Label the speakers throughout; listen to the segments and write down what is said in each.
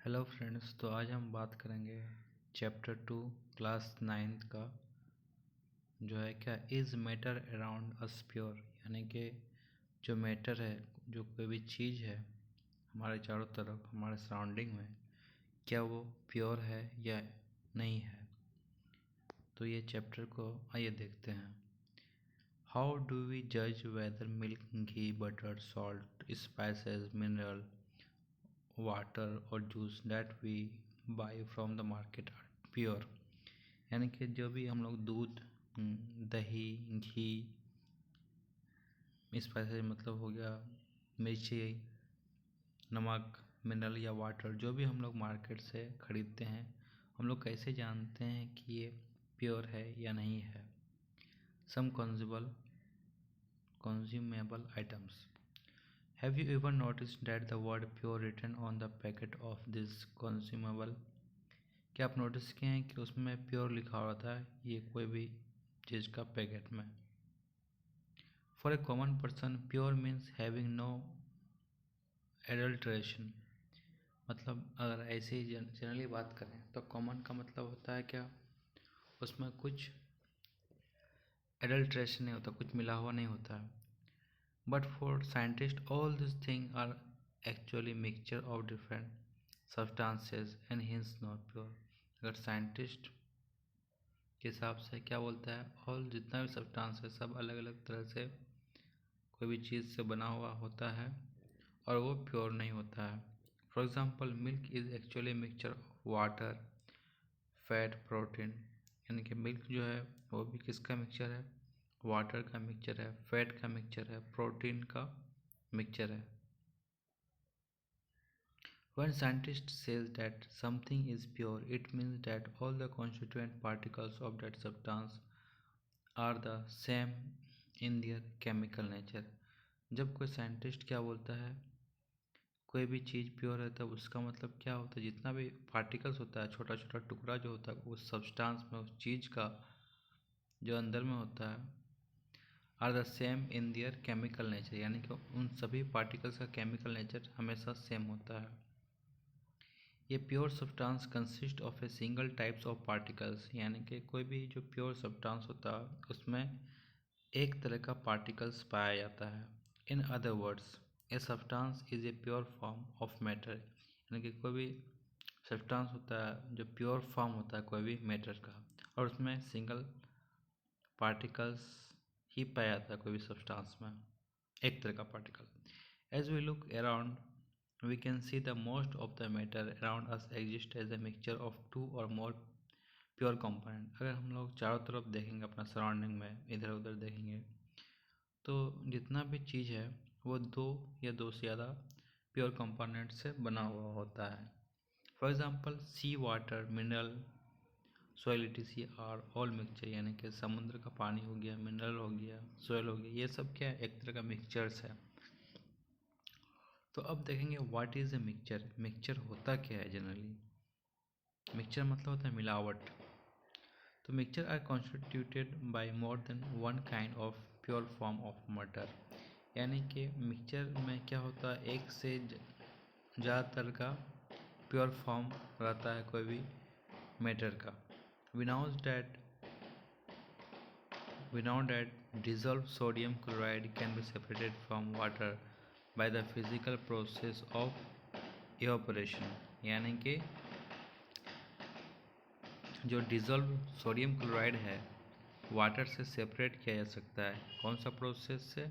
Speaker 1: Hello friends, तो आज हम बात करेंगे चैप्टर 2 क्लास 9th का, जो है क्या is matter around us pure. यानी कि जो मैटर है, जो कोई भी चीज़ है हमारे चारों तरफ, हमारे सराउंडिंग में, क्या वो प्योर है या नहीं है। तो ये चैप्टर को आइए देखते हैं। हाउ डू वी जज whether milk, ghee, butter, salt, spices, mineral water और juice that we buy from the market are pure. यानी कि जो भी हम लोग दूध, दही, घी, स्पाइसेस मतलब हो गया मिर्ची, नमक, मिनरल या वाटर, जो भी हम लोग मार्केट से ख़रीदते हैं, हम लोग कैसे जानते हैं कि ये प्योर है या नहीं है। Some consumable items. Have you ever noticed that the word pure written on the packet of this consumable? क्या आप नोटिस किए हैं कि उसमें प्योर लिखा होता है ये कोई भी चीज़ का पैकेट में। For a common person pure means having no adulteration. मतलब अगर ऐसे ही जनरली बात करें तो कॉमन का मतलब होता है क्या, उसमें कुछ एडल्ट्रेशन नहीं होता, कुछ मिला हुआ नहीं होता है। But for scientists, all these things are actually mixture of different substances and hence not pure. अगर साइंटिस्ट के हिसाब से क्या बोलता है, ऑल जितना भी सब्सटेंस है सब अलग अलग तरह से कोई भी चीज़ से बना हुआ होता है और वो प्योर नहीं होता है। For example milk is actually mixture of water, fat, protein. यानी कि मिल्क जो है वो भी किसका मिक्सचर है, वाटर का मिक्सचर है, फैट का मिक्सचर है, प्रोटीन का मिक्सचर है। When scientists says that something is pure, it means that all the constituent particles of that substance are the same in their chemical nature। जब कोई scientist क्या बोलता है कोई भी चीज़ प्योर है, तब उसका मतलब क्या होता है, जितना भी पार्टिकल्स होता है, छोटा छोटा टुकड़ा जो होता है उस सब्सटेंस में, उस चीज़ का जो अंदर में होता है, are the same in their chemical nature. यानी कि उन सभी पार्टिकल्स का केमिकल नेचर हमेशा सेम होता है। ये pure substance consist of a single types of particles. यानी कि कोई भी जो प्योर सब्सटेंस होता है उसमें एक तरह का पार्टिकल्स पाया जाता है। In other words a substance is a pure form of matter. यानी कि कोई भी सब्सटेंस होता है जो प्योर फॉर्म होता है कोई भी मैटर का, और उसमें सिंगल पार्टिकल्स ही पाया जाता है कोई भी सब्सटेंस में, एक तरह का particle. As we look around we can see the most of the matter around us exist as a mixture of two or more pure component। अगर हम लोग चारों तरफ देखेंगे, अपना सराउंडिंग में इधर उधर देखेंगे, तो जितना भी चीज़ है वो दो या दो से ज़्यादा प्योर कंपोनेंट से बना हुआ होता है। For example sea water, mineral, soil etc are all mixture. यानी कि समुद्र का पानी हो गया, मिनरल हो गया, सॉइल हो गया, ये सब क्या है, एक तरह का मिक्सचर्स है। तो अब देखेंगे what is a mixture. Mixture होता क्या है जनरली। मिक्सचर मतलब होता है मिलावट। तो mixture are constituted by more than one kind of pure form of matter. यानी कि मिक्सचर में क्या होता है, एक से ज़्यादातर का प्योर फॉर्म रहता है कोई भी मैटर का। We know that dissolved sodium chloride can be separated from water by the physical process of evaporation। यानी कि जो डिज़ोल्व सोडियम क्लोराइड है वाटर से सेपरेट किया जा सकता है। कौन सा प्रोसेस से,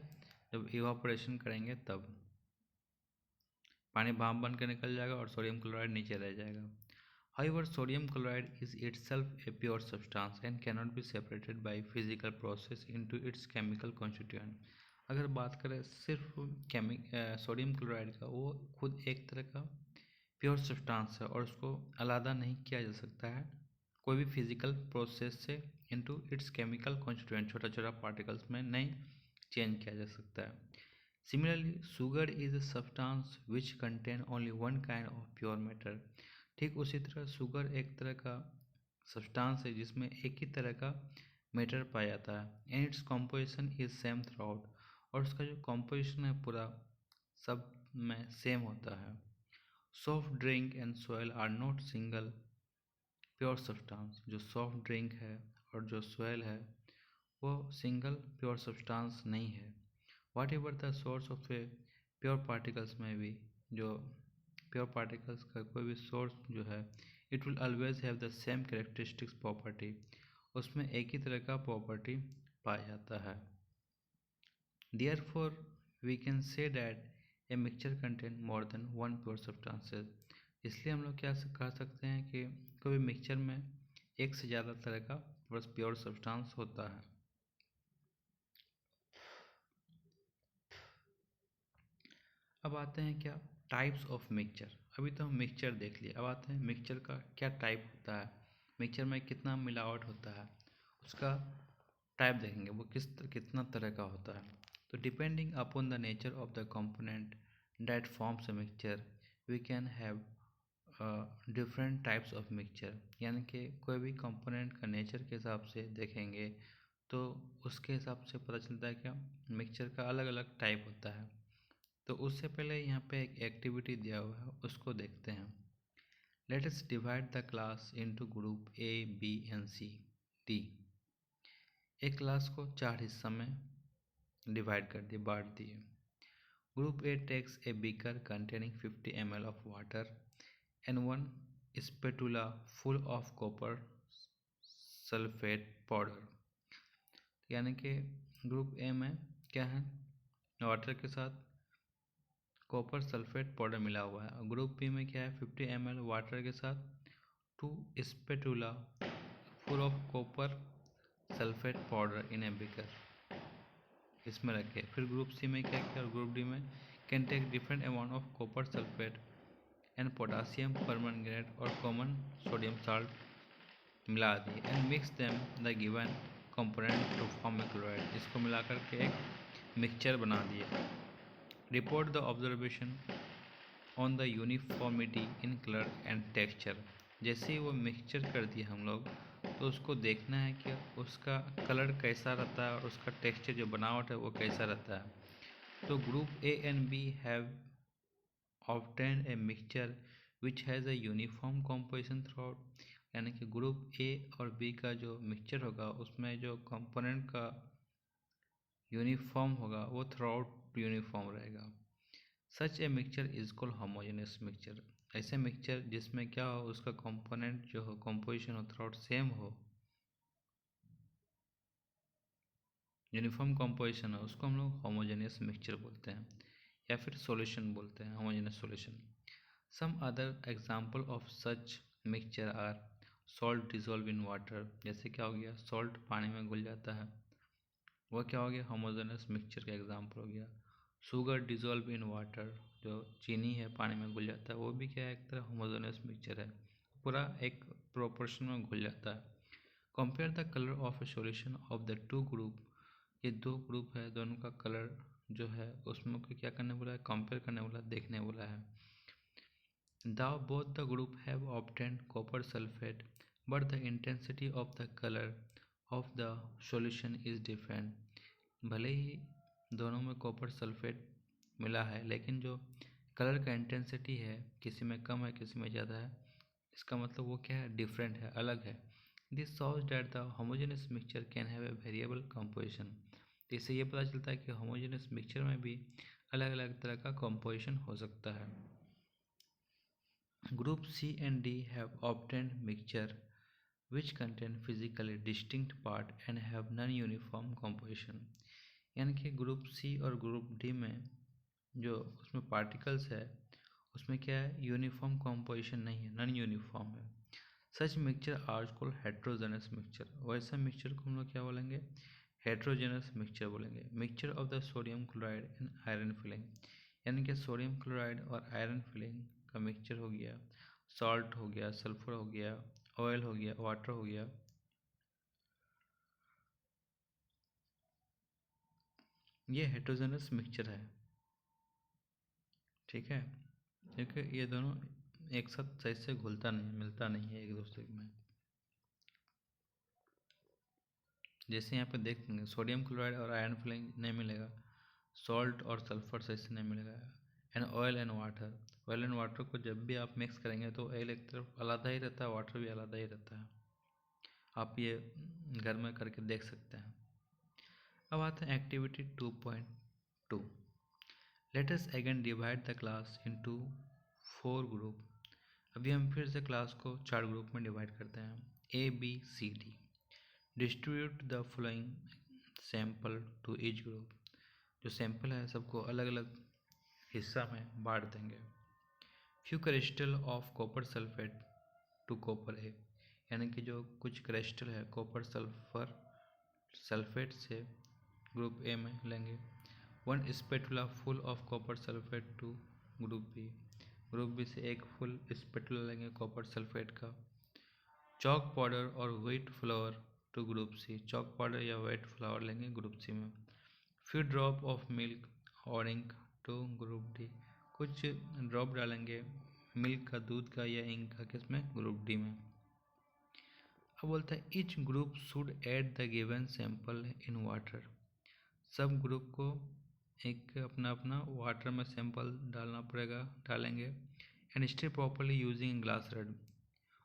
Speaker 1: जब इवापोरेशन करेंगे तब पानी भाप बन कर निकल जाएगा और सोडियम क्लोराइड नीचे रह जाएगा। However, sodium chloride is itself a pure substance and cannot be separated by physical process into its chemical constituent। अगर बात करें सिर्फ सोडियम क्लोराइड का, वो खुद एक तरह का प्योर सब्सटेंस है और उसको अलग नहीं किया जा सकता है कोई भी फिजिकल प्रोसेस से इनटू इट्स केमिकल कॉन्स्टिट्यूएंट, छोटा छोटा पार्टिकल्स में नहीं चेंज किया जा सकता है। Similarly sugar is a substance which contain only one kind of pure matter. ठीक उसी तरह शुगर एक तरह का सब्सटेंस है जिसमें एक ही तरह का मैटर पाया जाता है, and its composition is same through out. और उसका जो कॉम्पोजिशन है पूरा सब में सेम होता है। Soft drink and soil are not single pure substance. जो सॉफ्ट ड्रिंक है और जो सॉइल है वो सिंगल प्योर सब्सटेंस नहीं है। Whatever the source of a pure particles में भी, जो प्योर पार्टिकल्स का कोई भी सोर्स जो है, it will always have the same characteristics property, उसमें एक ही तरह का प्रॉपर्टी पाया जाता है। Therefore, we can say that a mixture contain more than one pure substances। इसलिए हम लोग क्या कह सकते हैं कि कोई भी मिक्सचर में एक से ज़्यादा तरह का प्योर सब्सटेंस होता है। अब आते हैं क्या टाइप्स ऑफ मिक्सचर। अभी तो हम मिक्सचर देख लिए, अब आते हैं मिक्सचर का क्या टाइप होता है, मिक्सचर में कितना मिलावट होता है, उसका टाइप देखेंगे वो कितना तरह का होता है। तो depending upon the nature of the component that forms a mixture we can have different types of mixture. यानी कि कोई भी कंपोनेंट का नेचर के हिसाब से देखेंगे तो उसके हिसाब से पता चलता है क्या मिक्सचर का अलग अलग टाइप होता है। तो उससे पहले यहाँ पे एक एक्टिविटी दिया हुआ है, उसको देखते हैं। Let us divide the class into group A B and C D. एक क्लास को 4 हिस्सा में डिवाइड कर दिए, बांट दिए। Group A takes a beaker containing 50 ml of water and 1 spatula full of copper sulphate powder. यानी कि ग्रुप ए में क्या है, वाटर के साथ कॉपर सल्फेट पाउडर मिला हुआ है, और ग्रुप बी में क्या है, 50 ml वाटर के साथ 2 spatula full of copper sulphate powder in a beaker, इसमें रखे। फिर ग्रुप सी में क्या किया, और ग्रुप डी में can take different amount of copper sulphate and potassium permanganate और कॉमन सोडियम साल्ट मिला दिए and mix them the given component to form a chloride. इसको मिलाकर के एक मिक्सचर बना दिए। Report the observation on the uniformity in colour and texture. जैसे ही वो मिक्सचर कर दिया हम लोग, तो उसको देखना है कि उसका कलर कैसा रहता है और उसका टेक्सचर जो बनावट है वो कैसा रहता है। तो group A and B have obtained a mixture which has a uniform composition throughout. यानी कि ग्रुप ए और बी का जो मिक्सचर होगा उसमें जो कंपोनेंट का यूनिफॉर्म होगा वो थ्रूआउट यूनिफॉर्म रहेगा। Such a mixture is called homogeneous mixture. ऐसे मिक्सचर जिसमें क्या हो, उसका कंपोनेंट जो हो, कंपोजिशन हो, थ्रूआउट सेम हो, यूनिफॉर्म कंपोजिशन हो, उसको हम लोग होमोजेनियस मिक्सचर बोलते हैं, या फिर सॉल्यूशन बोलते हैं, homogeneous solution. Some other example of such mixture are salt dissolve in water. जैसे क्या हो गया, सॉल्ट पानी में घुल जाता है, वो क्या हो गया, होमोजेनियस मिक्सचर का एग्जाम्पल हो गया। शुगर डिजोल्व इन वाटर, जो चीनी है पानी में घुल जाता है, वो भी क्या है, एक तरह होमोजेनियस मिक्सचर है, पूरा एक प्रोपोर्शन में घुल जाता है। Compare the colour of a solution of the two group. ये दो ग्रुप है, दोनों का कलर जो है उसमें को क्या करने बोला है, कंपेयर करने बोला, देखने बोला है। Thou both the group have obtained copper sulfate, but the intensity of the color of the solution is different। भले ही दोनों में कॉपर सल्फेट मिला है, लेकिन जो कलर का इंटेंसिटी है किसी में कम है किसी में ज़्यादा है, इसका मतलब वो क्या है, डिफरेंट है, अलग है। This shows that the homogeneous mixture can have a variable composition. इससे ये पता चलता है कि होमोजेनियस मिक्सचर में भी अलग अलग तरह का कंपोजिशन हो सकता है। Group C and D have obtained mixture which contain physically distinct part and have non-uniform composition। यानी कि ग्रुप सी और ग्रुप डी में जो उसमें पार्टिकल्स है उसमें क्या है, यूनिफॉर्म कॉम्पोजिशन नहीं है, नॉन यूनिफॉर्म है। Such mixture are called heterogeneous mixture. वैसा मिक्सचर को हम लोग क्या बोलेंगे, हेट्रोजेनस मिक्सचर बोलेंगे। Mixture of the sodium chloride and iron filing. यानी कि सोडियम क्लोराइड और आयरन फिलिंग का मिक्सचर हो गया, सॉल्ट हो गया, सल्फर हो गया, ऑयल हो गया, वाटर हो गया, ये हेट्रोजेनस मिक्सचर है। ठीक है, क्योंकि ये दोनों एक साथ सही से घुलता नहीं, मिलता नहीं है एक दूसरे में। जैसे यहाँ पे देखेंगे सोडियम क्लोराइड और आयरन फिलिंग नहीं मिलेगा, सॉल्ट और सल्फर सही से नहीं मिलेगा, and oil and water. Oil and water को जब भी आप मिक्स करेंगे तो ऑयल एक तरफ अलग ही रहता है, वाटर भी अलग ही रहता है। आप ये घर में करके देख सकते हैं। अब आते हैं activity 2.2। Let us again divide the class into 4 group. अभी हम फिर से क्लास को 4 ग्रुप में डिवाइड करते हैं, ABCD। Distribute the following sample to each group. जो सैंपल है सबको अलग अलग हिस्सा में बांट देंगे। Few crystal of copper sulphate to copper A, यानी कि जो कुछ क्रिस्टल है कॉपर सल्फर सल्फेट से ग्रुप ए में लेंगे। 1 spatula full of copper sulphate to group B, group B से एक फुल स्पेटुला लेंगे कॉपर सल्फेट का। चॉक पाउडर और wheat flour to group C, chalk powder या व्हाइट फ्लावर लेंगे ग्रुप सी में। फ्यू ड्रॉप ऑफ मिल्क और ink to group D, कुछ ड्रॉप डालेंगे मिल्क का, दूध का या इंक का, किसमें, ग्रुप डी में। अब बोलता है each group should add the given sample in water. सब ग्रुप को एक अपना अपना वाटर में सैंपल डालना पड़ेगा, डालेंगे। And stir properly using glass rod,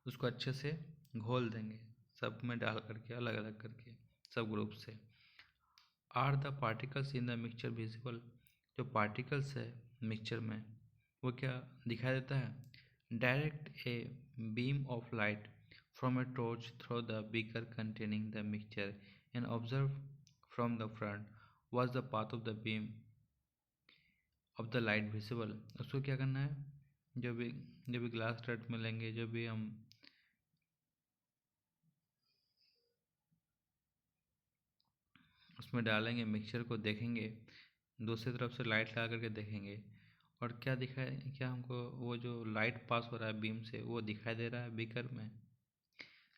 Speaker 1: उसको अच्छे से घोल देंगे सब में डाल करके, अलग अलग करके सब ग्रुप से। Are the particles in the mixture visible, जो पार्टिकल्स है मिक्सचर में वो क्या दिखाई देता है। Direct a beam of light from a torch through the beaker containing the mixture and observe from the front was the path of the beam of the light visible. उसको क्या करना है, जब भी ग्लास रड में लेंगे, जब भी हम उसमें डालेंगे मिक्सचर को, देखेंगे दूसरी तरफ से लाइट लगा करके देखेंगे, और क्या दिखाए, क्या हमको वो जो लाइट पास हो रहा है बीम से वो दिखाई दे रहा है बीकर में।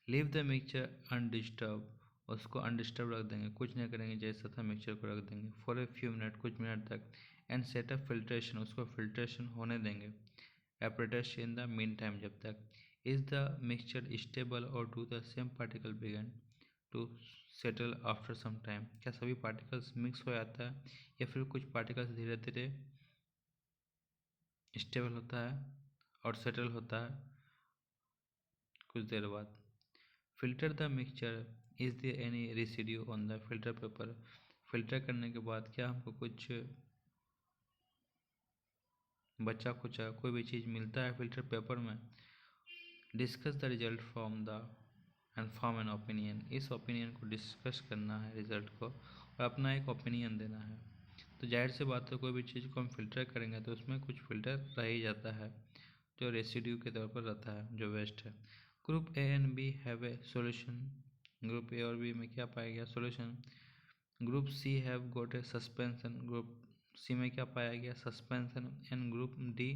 Speaker 1: लीव द मिक्सचर अनडिस्टर्ब, उसको अनडिस्टर्ब रख देंगे, कुछ नहीं करेंगे, जैसा था मिक्सचर को रख देंगे फॉर ए फ्यू मिनट, कुछ मिनट तक। एंड सेट अप फिल्ट्रेशन, उसको फिल्ट्रेशन होने देंगे। Apparatus in the mean time, जब तक। इज द मिक्सचर स्टेबल और do the same particle begin to settle after some time, क्या सभी पार्टिकल्स मिक्स हो जाता है या फिर कुछ पार्टिकल्स धीरे धीरे स्टेबल होता है और सेटल होता है कुछ देर बाद। Filter the mixture, is there any residue on the filter paper, filter करने के बाद क्या हमको कुछ बचा खुचा कोई भी चीज़ मिलता है फिल्टर पेपर में। Discuss the result from the end form an opinion, इस ओपिनियन को डिस्कस करना है रिजल्ट को, और अपना एक ओपिनियन देना है। तो जाहिर सी बात है कोई भी चीज़ को हम फिल्टर करेंगे तो उसमें कुछ फिल्टर रह ही जाता है जो रेसिड्यू के तौर पर रहता है, जो वेस्ट है। Group A and B have a solution, group A और बी में क्या पाया गया, solution. Group C have got a suspension, group C में क्या पाया गया, suspension. And group D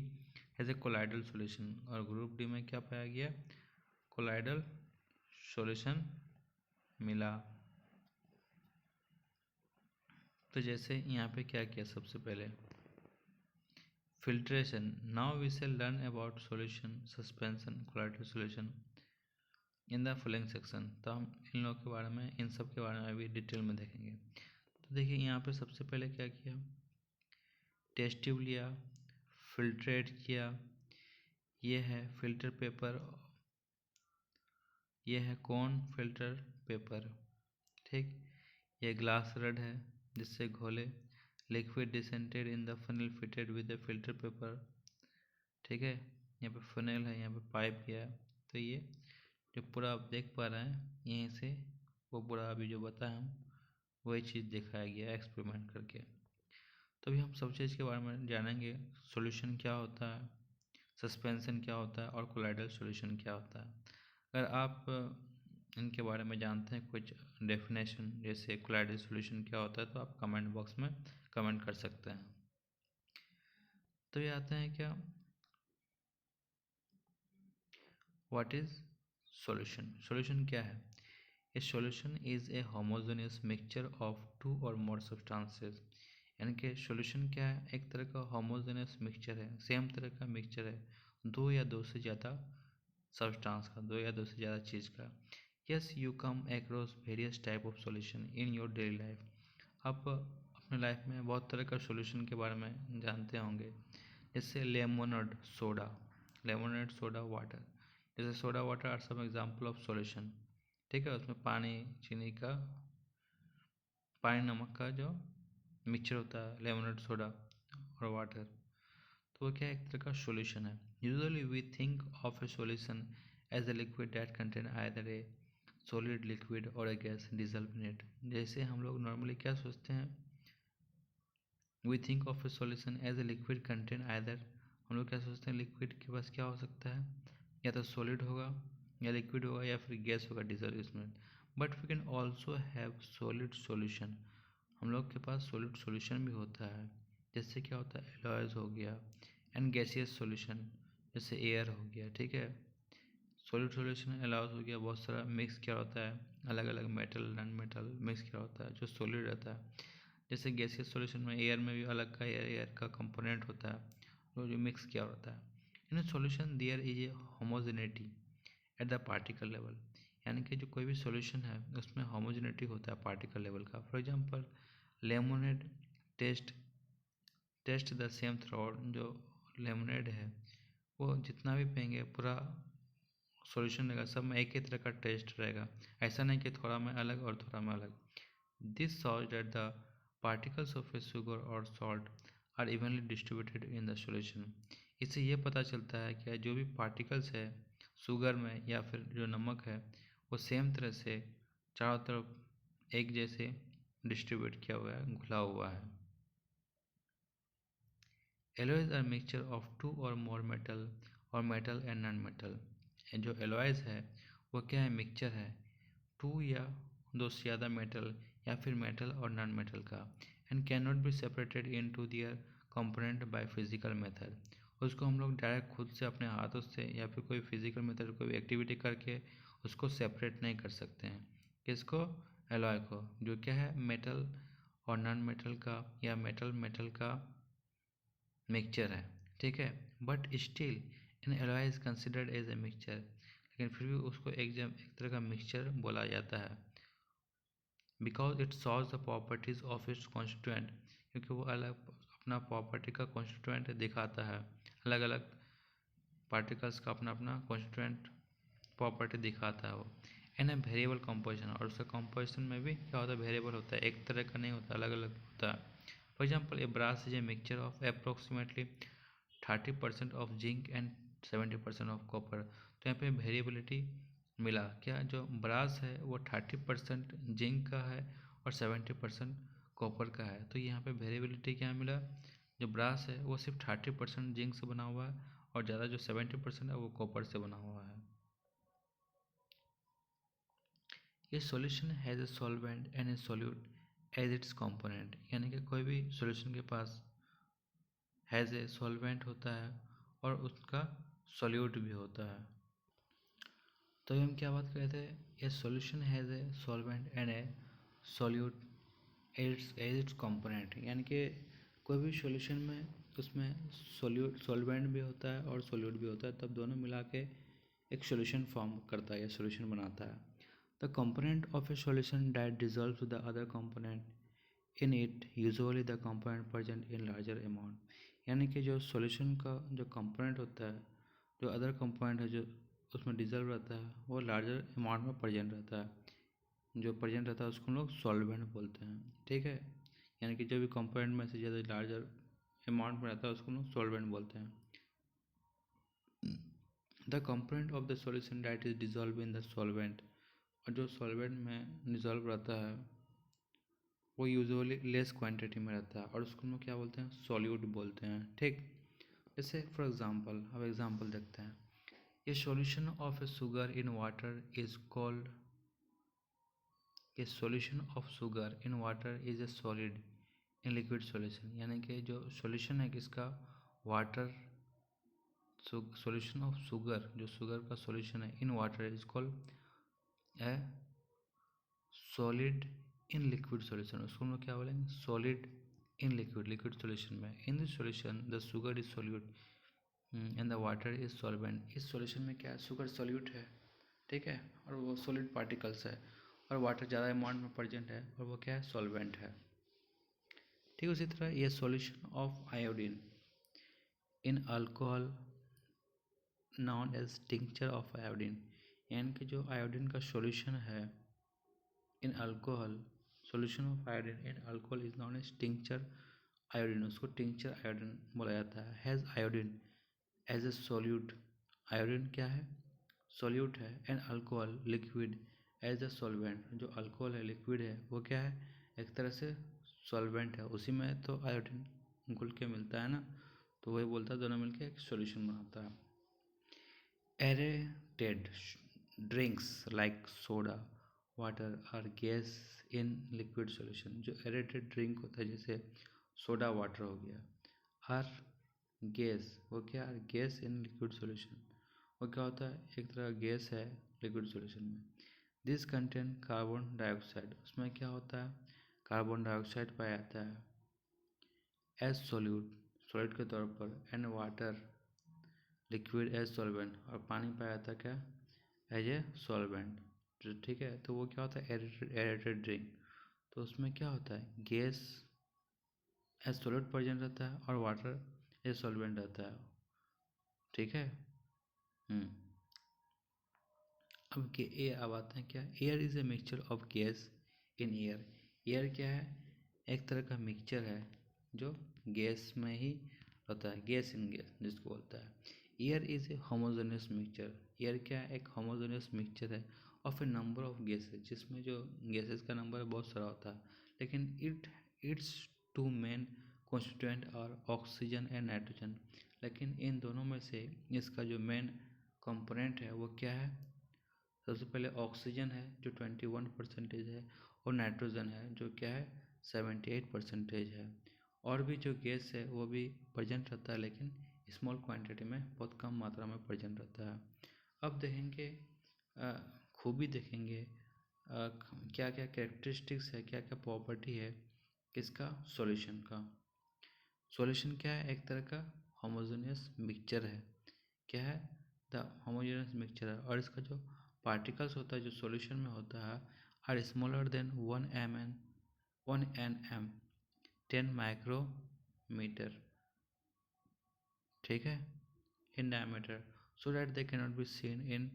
Speaker 1: has a colloidal solution, और ग्रुप डी में क्या पाया गया, कोलाइडल सॉल्यूशन मिला। तो जैसे यहाँ पे क्या किया, सबसे पहले filtration. Now we shall learn about solution, suspension, colloidal solution in the following section. तो हम इन लोगों के बारे में, इन सब के बारे में अभी डिटेल में देखेंगे। तो देखिए यहाँ पे सबसे पहले क्या किया, टेस्ट ट्यूब लिया, फिल्ट्रेट किया, ये है फिल्टर पेपर, ये है कौन फिल्टर पेपर, ठीक। ये ग्लास रड है जिससे घोले, liquid decanted in the funnel fitted with the filter paper, ठीक है। यहाँ पे फनल है, यहाँ पे पाइप गया। तो ये जो पूरा आप देख पा रहे हैं यहीं से वो पूरा अभी जो बताया हम वही चीज़ दिखाया गया एक्सपेरिमेंट करके। तो अभी हम सब चीज़ के बारे में जानेंगे, सॉल्यूशन क्या होता है, सस्पेंशन क्या होता है और कोलाइडल सॉल्यूशन क्या होता है। अगर आप इनके बारे में जानते हैं कुछ डेफिनेशन, जैसे कोलाइडल सॉल्यूशन क्या होता है, तो आप कमेंट बॉक्स में कमेंट कर सकते हैं। तो ये आते हैं क्या, व्हाट इज सॉल्यूशन, सॉल्यूशन क्या है। A solution is a homogeneous mixture of two or more substances, यानी कि सॉल्यूशन क्या है, एक तरह का होमोजेनियस मिक्सचर है, सेम तरह का मिक्सचर है, दो या दो से ज़्यादा सब्सटेंस का, दो या दो से ज़्यादा चीज़ का। Yes you come across various type of solution in your daily life, आप अपने लाइफ में बहुत तरह का सॉल्यूशन के बारे में जानते होंगे, जैसे लेमोनेड सोडा वाटर, जैसे soda water are some example of solution. ठीक है, उसमें पानी नमक का जो मिक्सचर होता है, लेमोनेड सोडा और वाटर, तो वो क्या एक तरह का सॉल्यूशन है। Usually we think of a solution as a liquid that contain either a solid liquid or a gas dissolve in it. जैसे हम लोग नॉर्मली क्या सोचते हैं, we think of a solution as a liquid contain either, हम लोग क्या सोचते हैं लिक्विड के पास क्या हो सकता है, या तो सॉलिड होगा या लिक्विड होगा या फिर गैस होगा डिजल्व इसमें। But we can also have solid solution, हम लोग के पास सॉलिड सॉल्यूशन भी होता है। जैसे क्या होता है, एलॉयज हो गया, एंड गैसियस सॉल्यूशन जैसे एयर हो गया। ठीक है, सॉलिड सॉल्यूशन एलाउज हो गया, बहुत सारा मिक्स क्या होता है, अलग अलग मेटल नॉन मेटल मिक्स क्या होता है जो सॉलिड रहता है। जैसे गैसियस सॉल्यूशन में एयर में भी अलग का एयर का कंपोनेंट होता है जो मिक्स किया होता है। In solution there is a homogeneity at the particle level, यानी कि जो कोई भी सॉल्यूशन है उसमें होमोजेनिटी होता है पार्टिकल लेवल का। For example lemonade taste the same through, जो लेमोनेड है वो जितना भी पियेंगे पूरा सॉल्यूशन रहेगा, सब में एक ही तरह का टेस्ट रहेगा, ऐसा नहीं कि थोड़ा में अलग और थोड़ा में अलग। This shows that the particles of a sugar or salt are evenly distributed in the solution। इससे ये पता चलता है कि जो भी पार्टिकल्स है शुगर में या फिर जो नमक है वो सेम तरह से चारों तरफ एक जैसे डिस्ट्रीब्यूट किया हुआ है, घुला हुआ है। Alloys are mixture of two or more metal or metal and non metal. जो एलॉयज है वो क्या है, मिक्सचर है टू या दो से ज़्यादा मेटल या फिर मेटल और नॉन मेटल का, and can not be separated into their component by physical method. उसको हम लोग डायरेक्ट खुद से अपने हाथों से या फिर कोई फिजिकल मेथड कोई एक्टिविटी करके उसको सेपरेट नहीं कर सकते हैं। किसको, एलॉय को, जो क्या है मेटल और नॉन मेटल का या मेटल मेटल का मिक्सचर है। ठीक है, but still in alloy is considered as a mixture, लेकिन फिर भी उसको एक तरह का मिक्सचर बोला जाता है। Because it solve the properties of its constituent, क्योंकि वो अलग अपना प्रॉपर्टी का कॉन्स्टिट्यूएंट दिखाता है, अलग अलग पार्टिकल्स का अपना अपना कॉन्स्टिट्यूएंट प्रॉपर्टी दिखाता है वो। एंड ए वेरिएबल कंपोजिशन, और उसका कंपोजिशन में भी क्या होता है, वेरिएबल होता है, एक तरह का नहीं होता, अलग अलग होता है। For example a brass is a mixture of approximately 30% of zinc and 70% of copper. तो यहाँ पे वेरिएबिलिटी मिला, क्या जो ब्रास है वो 30% जिंक का है और 70% कॉपर का है। तो यहाँ पे वेरिएबिलिटी क्या मिला, जो ब्रास है वो सिर्फ 30% जिंक से बना हुआ है और ज़्यादा जो 70% है वो कॉपर से बना हुआ है। ये solution has a solvent and a solute as its component, यानी कि कोई भी सॉल्यूशन के पास हैज़ ए सॉल्वेंट होता है और उसका सॉल्यूट भी होता है। तो हम क्या बात कर रहे थे, a solution has a solvent and a solute as its component, यानी कि कोई भी सॉल्यूशन में उसमें सॉल्वेंट भी होता है और सॉल्यूट भी होता है, तब दोनों मिला के एक सॉल्यूशन फॉर्म करता है या सॉल्यूशन बनाता है। The component of a solution that dissolve the other component in it, usually the component present in larger amount, यानी कि जो सॉल्यूशन का जो कंपोनेंट होता है, जो अदर कंपोनेंट है जो उसमें डिजॉल्व रहता है वो लार्जर अमाउंट में प्रेजेंट रहता है। जो प्रेजेंट रहता है उसको हम लोग सॉल्वेंट बोलते हैं। ठीक है, यानी कि जो भी कंपोनेंट में से ज़्यादा लार्जर अमाउंट में रहता है उसको हम लोग सॉल्वेंट बोलते हैं। The component of the solution that is dissolve in the solvent, और जो सॉल्वेंट में डिजॉल्व रहता है वो यूजुअली लेस क्वांटिटी में रहता है और उसको हम लोग क्या बोलते हैं, सॉल्यूट बोलते हैं। ठीक, जैसे फॉर एग्जांपल अब एग्जांपल देखते हैं, ए solution of A sugar in water is called, A solution of sugar in water is a solid in liquid solution, यानी कि जो सॉल्यूशन है किसका, वाटर, सॉल्यूशन ऑफ शुगर, जो शुगर का सॉल्यूशन है in water is called A solid in liquid solution, उसको हम लोग क्या बोलेंगे, सॉलिड इन लिक्विड सॉल्यूशन में। In this solution the sugar is solute and the water is solvent, इस सॉल्यूशन में क्या है, शुगर सॉल्यूट है, ठीक है, और वो सॉलिड पार्टिकल्स है, और वाटर ज़्यादा अमाउंट में प्रेजेंट है और वो क्या है, सॉल्वेंट है। ठीक, उसी तरह ये solution of iodine, in alcohol known as tincture of iodine, यानी कि जो आयोडीन का सॉल्यूशन है in alcohol, solution of iodine in alcohol is known as tincture iodine, उसको टिंक्चर आयोडीन बोला जाता है। Has iodine as a solute, iodine क्या है, सोल्यूट है, and alcohol liquid as a solvent, जो अल्कोहल है लिक्विड है वो क्या है, एक तरह से सॉल्वेंट है, उसी में तो आयोडीन घुल के मिलता है ना, तो वही बोलता है दोनों मिलके एक सॉल्यूशन बनाता है। Aerated drinks like soda, water or gas in liquid solution, जो aerated drink होता है जैसे सोडा वाटर हो गया, और गैस वो क्या, गैस इन लिक्विड सॉल्यूशन, वो क्या होता है, एक तरह का गैस है लिक्विड सॉल्यूशन में। दिस कंटेन कार्बन डाइऑक्साइड, उसमें क्या होता है, कार्बन डाइऑक्साइड पाया जाता है एज सोल्यूट, सॉलिड के तौर पर, and water liquid as solvent, और पानी पाया जाता है क्या, एज ए सॉल्वेंट, जो ठीक है। तो वो क्या होता है, एरेटेड ड्रिंक, तो उसमें क्या होता है, गैस एज सॉलिड प्रेजेंट रहता है और वाटर एज सॉल्वेंट रहता है, ठीक है। हम्म अब के एयर, अब आते हैं क्या, air is a mixture of gas in air, air क्या है, एक तरह का मिक्सचर है जो गैस में ही होता है, गैस इन गैस जिसको बोलता है। Air is a homogeneous mixture, air क्या है, एक होमोजेनियस मिक्सचर है of A number of gases, जिसमें जो गैसेस का नंबर बहुत सारा होता है, लेकिन इट्स टू मेन कॉन्स्टिट्यूएंट और ऑक्सीजन एंड नाइट्रोजन, लेकिन इन दोनों में से इसका जो मेन कंपोनेंट है वो क्या है, सबसे पहले ऑक्सीजन है जो 21% है, और नाइट्रोजन है जो क्या है 78% है, और भी जो गैस है वो भी प्रेजेंट रहता है लेकिन स्मॉल क्वांटिटी में, बहुत कम मात्रा में प्रेजेंट रहता है। अब देखेंगे खूबी देखेंगे, क्या क्या कैरेक्टरिस्टिक्स है, क्या क्या प्रॉपर्टी है किसका, सॉल्यूशन का। सॉल्यूशन क्या है, एक तरह का होमोजेनियस मिक्सचर है, क्या है, द होमोजेनियस मिक्सचर है, और इसका जो पार्टिकल्स होता है जो सॉल्यूशन में होता है are smaller than 1 nm 10 micrometre, ठीक है, in diameter, so that they can not be seen in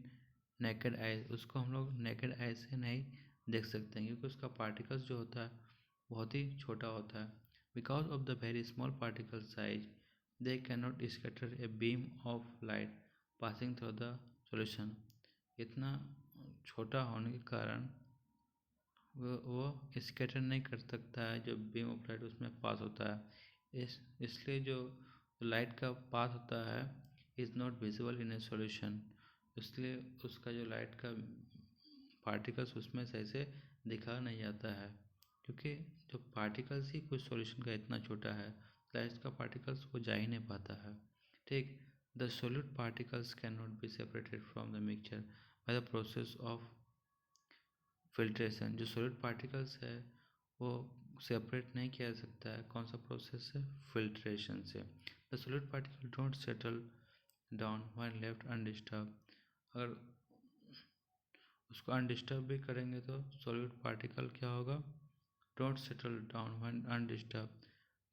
Speaker 1: naked eyes, उसको हम लोग नेकेड आइज से नहीं देख सकते हैं क्योंकि उसका पार्टिकल्स जो होता है बहुत ही छोटा होता है। Because of the very small particle size they can not scatter a beam of light passing through the solution, इतना छोटा होने के कारण वो स्कैटर नहीं कर सकता है, जो बीम ऑफ लाइट उसमें पास होता है, इसलिए जो लाइट का पास होता है is not visible in a solution, इसलिए उसका जो लाइट का पार्टिकल्स उसमें सही से दिखा नहीं जाता है, क्योंकि जो पार्टिकल्स ही कुछ सॉल्यूशन का इतना छोटा है, लाइट का पार्टिकल्स वो जा ही नहीं पाता है, ठीक। The solute particles can not be separated from the mixture by the process of filtration, जो सॉलिड पार्टिकल्स है वो सेपरेट नहीं किया जा सकता है, कौन सा प्रोसेस है, फिल्ट्रेशन से। The solid particle don't settle down when left undisturb, अगर उसको अनडिस्टर्ब भी करेंगे तो सॉलिड पार्टिकल क्या होगा, don't settle down when undisturb,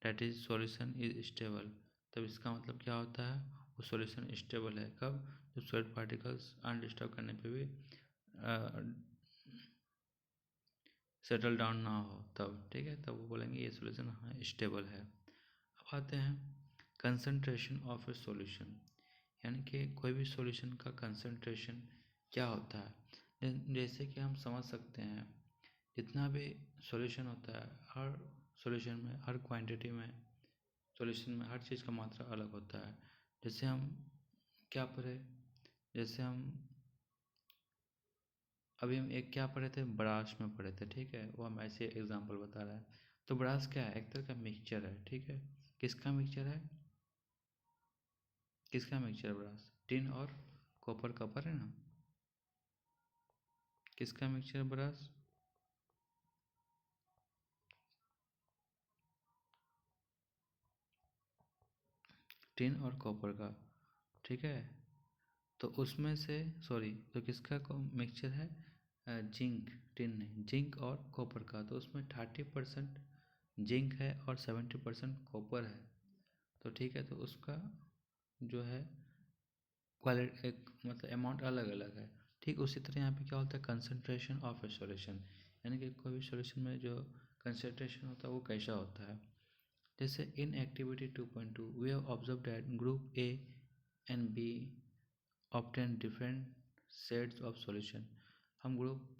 Speaker 1: that is solution is stable, तब इसका मतलब क्या होता है, वो सॉल्यूशन स्टेबल है, कब, जब सॉलिड पार्टिकल्स अनडिस्टर्ब करने पे भी सेटल डाउन ना हो तब, ठीक है, तब वो बोलेंगे ये सॉल्यूशन हाँ स्टेबल है। अब आते हैं कंसंट्रेशन ऑफ ए सॉल्यूशन, यानी कि कोई भी सॉल्यूशन का कंसंट्रेशन क्या होता है, जैसे कि हम समझ सकते हैं जितना भी सॉल्यूशन होता है हर सॉल्यूशन में, हर क्वांटिटी में, सॉल्यूशन में हर चीज़ का मात्रा अलग होता है। जैसे हम क्या पढ़े, जैसे हम अभी हम एक क्या पढ़े थे, ब्रास में पढ़े थे, ठीक है, वो हम ऐसे एग्जांपल बता रहा है। तो ब्रास क्या है, एक तरह का मिक्सचर है, ठीक है, किसका मिक्सचर है, किसका मिक्सचर, ब्रास, टिन और कॉपर का पर है ना, किसका मिक्सचर ब्रास, टिन और कॉपर का, ठीक है। तो उसमें से सॉरी, तो किसका मिक्सचर है, जिंक, टिन नहीं, जिंक और कॉपर का, तो उसमें 30% जिंक है और 70% कॉपर है, तो ठीक है, तो उसका जो है क्वालिटी एक मतलब अमाउंट अलग अलग है। ठीक उसी तरह यहाँ पे क्या होता है, कंसंट्रेशन ऑफ ए सॉल्यूशन, यानी कि कोई भी सॉल्यूशन में जो कंसंट्रेशन होता है वो कैसा होता है। जैसे in activity 2.2 we have observe that group A and B obtain different sets of solution. हम ग्रुप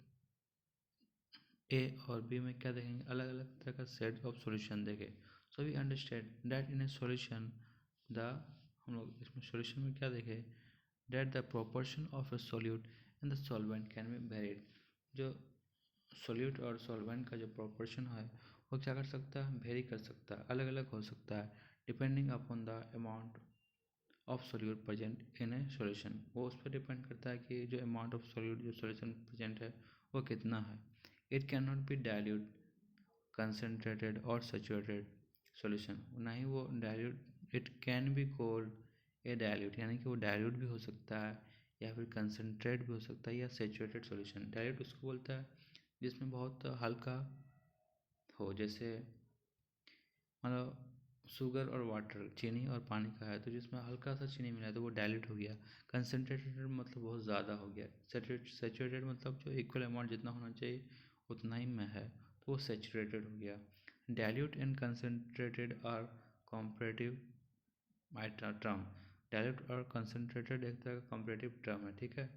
Speaker 1: ए और बी में क्या देखेंगे, अलग अलग तरह का सेट ऑफ सॉल्यूशन देखें। So we understand that in a solution the, हम लोग इसमें सॉल्यूशन में क्या देखें, that the proportion of a solute and the solvent can be varied. जो सॉल्यूट और सॉल्वेंट का जो प्रोपोर्शन है वो क्या कर सकता है, वेरी कर सकता है, अलग अलग हो सकता है, depending upon the amount of solute present in a solution. वो उस पर डिपेंड करता है कि जो अमाउंट ऑफ सोल्यूट जो सॉल्यूशन प्रेजेंट है वो कितना है। It can not B dilute, concentrated और सैचुरेटेड सॉल्यूशन, ना ही वो dilute. It can be cold A dilute, यानी कि वो डाइल्यूट भी हो सकता है या फिर कंसनट्रेट भी हो सकता है या सैचुरेटेड सॉल्यूशन। डाइल्यूट उसको बोलता है जिसमें बहुत हल्का हो, जैसे मतलब शुगर और वाटर, चीनी और पानी का है तो जिसमें हल्का सा चीनी मिला है तो वो डाइल्यूट हो गया। कंसनट्रेटेड मतलब बहुत ज़्यादा हो गया। सैचुरेटेड मतलब जो इक्वल अमाउंट जितना होना चाहिए उतना ही में है तो वो सैचुरेटेड हो गया। Dilute and concentrated are comparative term. Dilute और कंसनट्रेटेड एक तरह का कॉम्परेटिव टर्म है, ठीक है।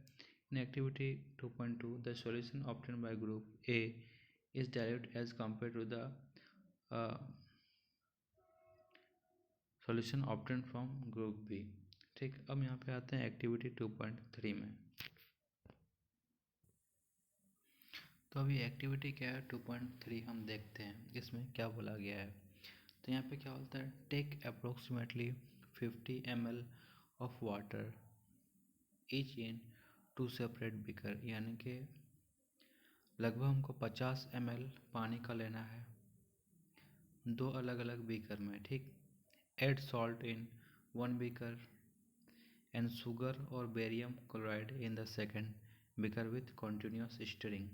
Speaker 1: In activity 2.2 the solution obtain by group A is dilute as compare to the solution obtain from group B. ठीक, अब यहाँ पे आते हैं एक्टिविटी 2.3 में। तो अभी एक्टिविटी क्या है 2.3 हम देखते हैं इसमें क्या बोला गया है। तो यहाँ पे क्या बोलता है, take approximately 50 ml of water each in two separate beaker, यानी कि लगभग हमको 50 ml पानी का लेना है दो अलग अलग बीकर में, ठीक। Add salt in one beaker and sugar और barium chloride in the second beaker with continuous stirring.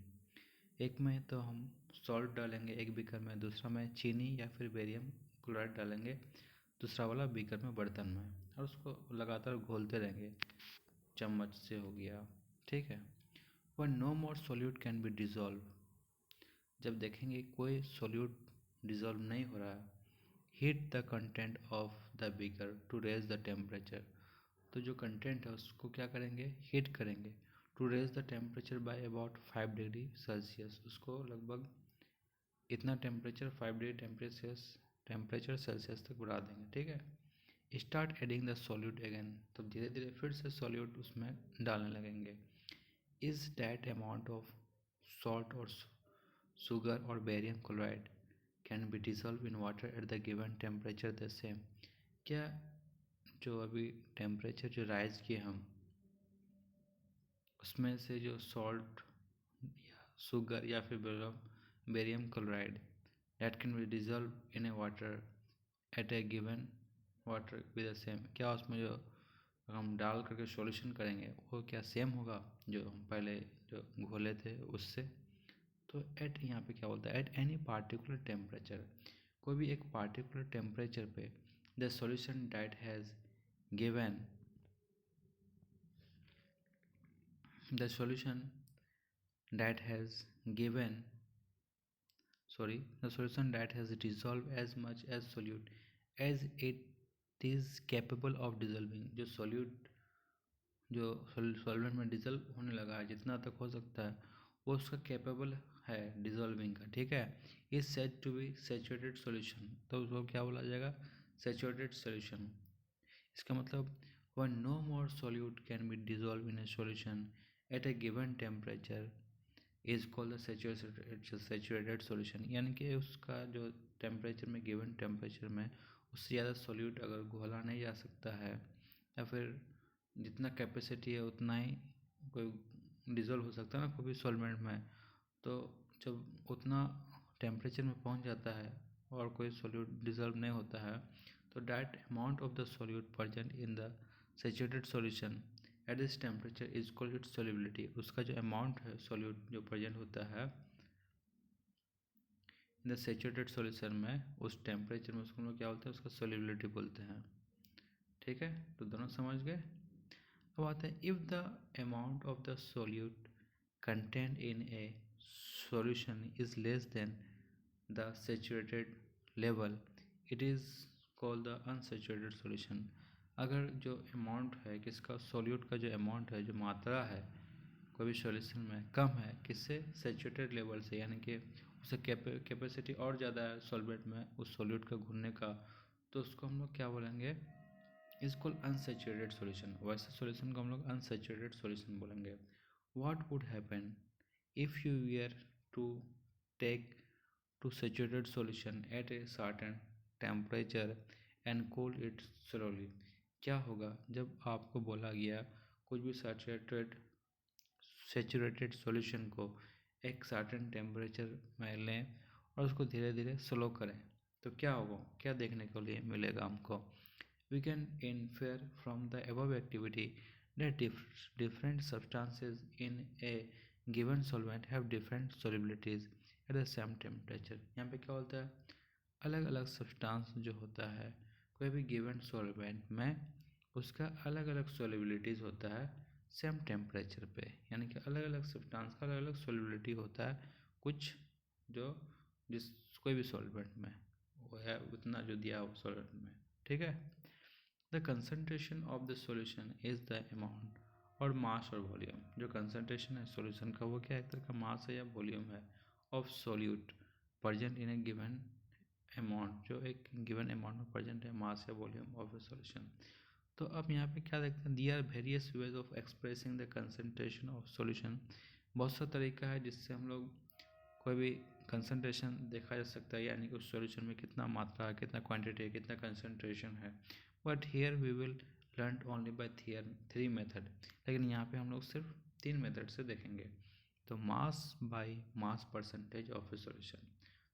Speaker 1: एक में तो हम सॉल्ट डालेंगे एक बीकर में, दूसरा में चीनी या फिर बेरियम क्लोराइड डालेंगे दूसरा वाला बीकर में, बर्तन में, और उसको लगातार घोलते रहेंगे, चम्मच से हो गया, ठीक है। When no more solute can be dissolve, जब देखेंगे कोई सोल्यूट डिजॉल्व नहीं हो रहा है, heat the content of the beaker to raise the temperature, तो जो कंटेंट है उसको क्या करेंगे, हीट करेंगे, to raise the temperature by about 5 degree Celsius, उसको लगभग इतना टेम्परेचर 5 डिग्री टेम्परेचर सेल्सियस तक बढ़ा देंगे, ठीक है। Start adding the solute again, तब धीरे धीरे फिर से सॉल्यूट उसमें डालने लगेंगे। Is that amount of salt और sugar or barium chloride can be dissolved in water at the given temperature the same, क्या जो अभी टेम्परेचर जो राइज किए हम उसमें से जो सॉल्ट या शुगर या फिर barium chloride that can be dissolve in A water at a given water with the same, क्या उसमें जो हम डाल करके सॉल्यूशन करेंगे वो क्या सेम होगा जो हम पहले जो घोले थे उससे। तो एट यहाँ पे क्या बोलता है, एट एनी पार्टिकुलर टेम्परेचर, कोई भी एक पार्टिकुलर टेम्परेचर पे the solution that has given the solution that has given sorry the solution that has dissolved as much as solute as it is capable of dissolving, जो solute जो solvent में dissolved होने लगा है जितना तक हो सकता है वो उसका कैपेबल है डिजॉल्विंग का, ठीक है। Is said to be saturated solution, तो उसको क्या बोला जाएगा, सेचुरेटेड सॉल्यूशन। इसका मतलब when no more solute can be dissolve in a solution at a given temperature is called the saturated solution, यानी कि उसका जो टेम्परेचर में गिवन टेम्परेचर में उससे ज़्यादा सॉल्यूट अगर घोला नहीं जा सकता है या फिर जितना कैपेसिटी है उतना ही कोई डिज़ोल्व हो सकता है ना कोई भी सॉल्वेंट में, तो जब उतना टेम्परेचर में पहुंच जाता है और कोई सॉल्यूट डिज़ोल्व नहीं होता है तो that amount of the solute present in the saturated solution at this temperature is called its solubility, उसका जो अमाउंट है सॉल्यूट जो प्रेजेंट होता है इन द सैचुरेटेड सॉल्यूशन में उस टेम्परेचर में उसको हम लोग क्या बोलते हैं, उसका सॉल्युबिलिटी बोलते हैं, ठीक है, तो दोनों समझ गए। अब आते हैं, if the amount of the solute contained in a solution is less than the saturated level, it is called the unsaturated solution। अगर जो अमाउंट है किसका, सोल्यूट का जो अमाउंट है, जो मात्रा है कोई भी सॉल्यूशन में कम है किससे, सेचुरेटेड लेवल से, यानी कि उसे कैपेसिटी और ज़्यादा है सॉल्वेंट में उस सोल्यूट का घुलने का, तो उसको हम लोग क्या बोलेंगे, इज कॉल्ड अनसेचुरेटेड सॉल्यूशन। वैसे सॉल्यूशन को हम लोग अनसेचुरेटेड सॉल्यूशन बोलेंगे। What would happen if you were to take to saturated solution at a certain temperature and cool it slowly। क्या होगा जब आपको बोला गया कुछ भी सैचुरेटेड सॉल्यूशन को एक सर्टेन टेम्परेचर में लें और उसको धीरे धीरे स्लो करें, तो क्या होगा, क्या देखने को लिए मिलेगा हमको। We can infer from the above activity that different substances in a given solvent have different solubilities at the same temperature। यहाँ पे क्या होता है, अलग अलग सब्सटेंस जो होता है कोई भी गिवन सॉल्वेंट में उसका अलग अलग सोलिबिलिटीज़ होता है सेम टेम्परेचर पे, यानी कि अलग अलग सब्सटेंस का अलग अलग सोलिबिलिटी होता है कुछ जो जिस कोई भी सॉल्वेंट में वो है उतना जो दिया हो सॉल्वेंट में, ठीक है। The concentration of the solution is the amount और मास और वॉल्यूम, जो कंसनट्रेशन है सॉल्यूशन का वो क्या एक तरह का मास है या वॉल्यूम है of solute present in A given amount, जो एक गिवन अमाउंट में प्रेजेंट है मास या वॉल्यूम ऑफ ए सॉल्यूशन। तो अब यहाँ पे क्या देखते हैं, there are various ways of expressing the concentration of solution. बहुत सा तरीका है जिससे हम लोग कोई भी कंसनट्रेशन देखा जा सकता है, यानी कि उस सॉल्यूशन में कितना मात्रा है, कितना क्वांटिटी है, कितना कंसनट्रेशन है। But here we will learn only by three method, लेकिन यहाँ पे हम लोग सिर्फ 3 मेथड से देखेंगे। तो मास by mass percentage of a solution,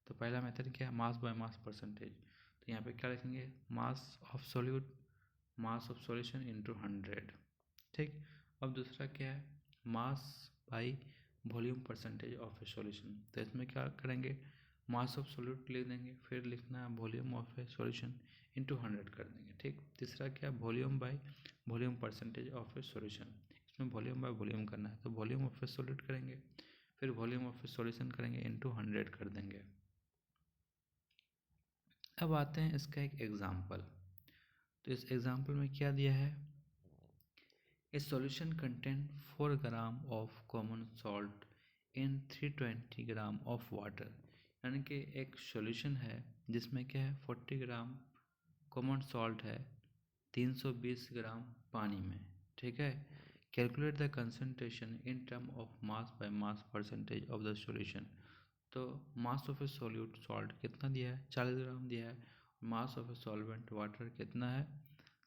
Speaker 1: तो पहला मेथड क्या है, मास बाय मास परसेंटेज। तो यहाँ पे क्या लिखेंगे, mass of solute mass of solution into 100, ठीक। अब दूसरा क्या है, mass by volume percentage of a solution. तो इसमें क्या करेंगे, मास ऑफ सोल्यूट लिख देंगे, फिर लिखना है volume of a solution into 100 कर देंगे, ठीक। तीसरा क्या, volume by volume percentage of a solution, इसमें वॉल्यूम बाई वॉल्यूम करना है, तो वॉल्यूम ऑफ ए सॉल्यूट करेंगे, फिर वॉल्यूम ऑफ ए सॉल्यूशन करेंगे इंटू 100 कर देंगे। अब आते हैं इसका एक एग्जाम्पल। तो इस एग्जाम्पल में क्या दिया है, a solution contain 4 gram of common salt in 320 gram of water, यानी कि एक सॉल्यूशन है जिसमें क्या है 40 ग्राम कॉमन सॉल्ट है 320 ग्राम पानी में, ठीक है। Calculate the concentration in term of mass by mass percentage of the solution. तो mass of a solute salt कितना दिया है, 40 ग्राम दिया है। Mass of a solvent water कितना है,